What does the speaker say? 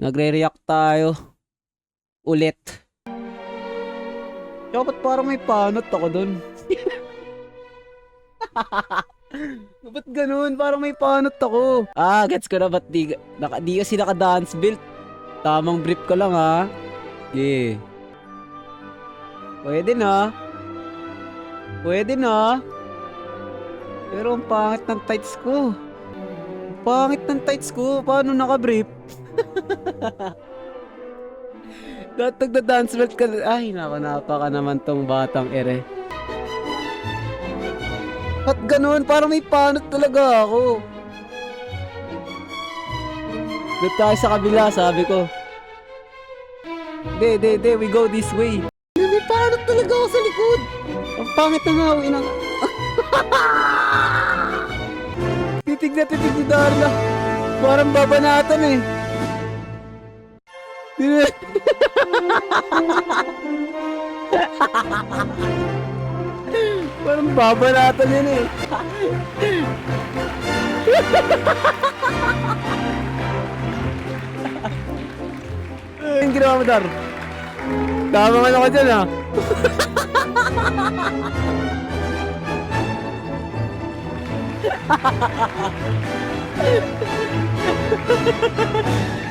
Nagre-react tayo. Ulit. Dapat parang may panot ako dun. Ba't ganun? Parang may panot ako. Gets ko na ba't di kasi naka-dance belt. Tamang brief ko lang ha. Yeah. Pwede na. Pwede na. Pero ang pangit ng tights ko. Pangit ng tights ko. Paano naka-brief? Dapat nagda-dance belt ka. Ay, napaka naman tong batang ere. At ganun, parang may panot talaga ako. Doon tayo sa kabila, sabi ko. De, we go this way. May panot talaga ako sa likod. Ang pangit na nga, inang... titig na titig si Darla. Parang babanatan eh. Parang babanatan yun eh. Ang ginawa mo, Dar? Tama nga ako dyan ha.